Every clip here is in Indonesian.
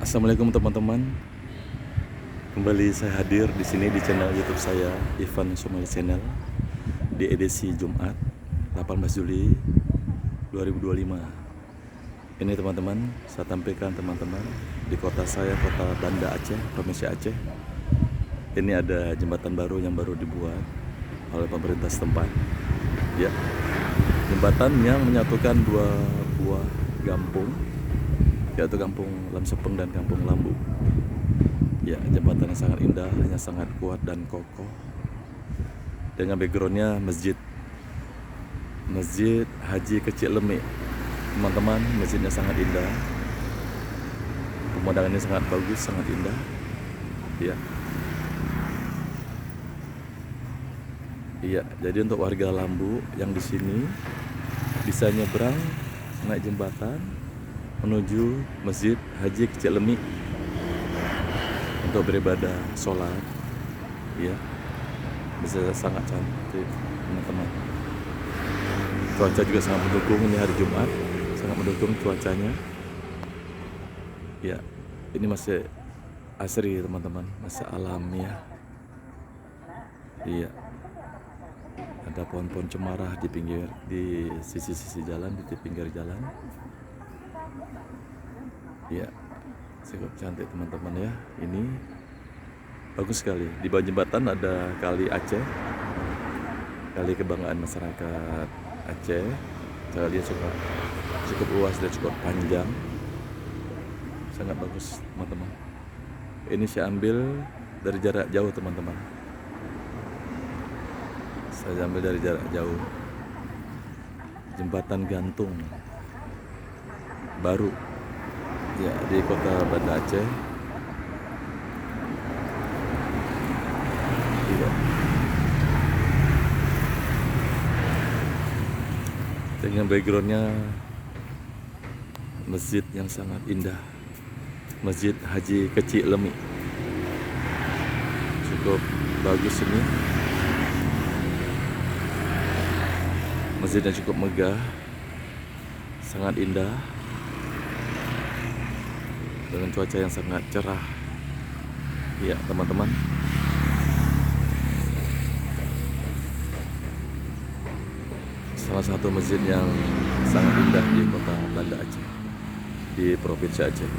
Assalamualaikum teman-teman. Kembali saya hadir di sini di channel YouTube saya, Ivan Somali Channel, di edisi Jumat 18 Juli 2025. Ini teman-teman, saya tampilkan teman-teman di kota saya, kota Banda Aceh, Provinsi Aceh. Ini ada jembatan baru yang baru dibuat oleh pemerintah setempat. Ya, jembatan yang menyatukan dua buah kampung, yaitu Kampung Lamsepeng dan Kampung Lambu. Ya, jembatan yang sangat indah, yang sangat kuat dan kokoh. Dengan backgroundnya Masjid Haji Kecil Lemik. Teman-teman, masjidnya sangat indah. Pemandangannya sangat bagus, sangat indah. Ya. Iya, jadi untuk warga Lambu yang di sini bisa nyebrang naik jembatan menuju Masjid Haji Kecil Lemik untuk beribadah sholat. Ya, bisa sangat cantik teman-teman. Cuaca juga sangat mendukung, ini hari Jumat, sangat mendukung cuacanya. Ya, ini masih asri teman-teman, masih alami ya. Iya, ada pohon-pohon cemara di pinggir, di sisi-sisi jalan, di pinggir jalan. Ya, cukup cantik teman-teman ya. Ini bagus sekali. Di bawah jembatan ada Kali Aceh, kali kebanggaan masyarakat Aceh. Saya lihat cukup luas dan cukup panjang, sangat bagus teman-teman. Ini saya ambil dari jarak jauh teman-teman. Saya ambil dari jarak jauh. Jembatan gantung baru ya di kota Banda Aceh. Iya. Dengan backgroundnya masjid yang sangat indah, Masjid Haji Kecil Lemik. Cukup bagus ini. Masjidnya cukup megah, sangat indah, dengan cuaca yang sangat cerah. Ya teman-teman, salah satu masjid yang sangat indah di kota Banda Aceh, di Provinsi Aceh.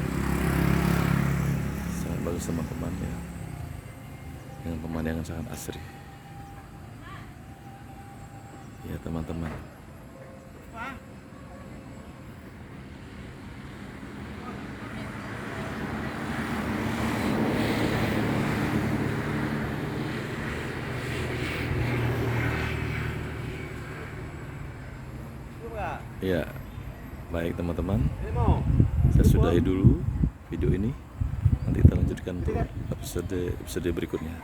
Sangat bagus teman-teman ya, dengan pemandangan sangat asri. Ya teman-teman. Ya, baik teman-teman, saya sudahi dulu video ini. Nanti kita lanjutkan untuk episode berikutnya.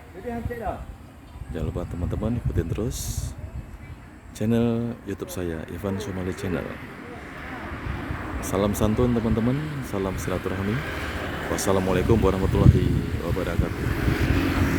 Jangan lupa teman-teman ikutin terus channel YouTube saya, Ivan Somali Channel. Salam santun teman-teman, salam silaturahmi. Wassalamualaikum warahmatullahi wabarakatuh.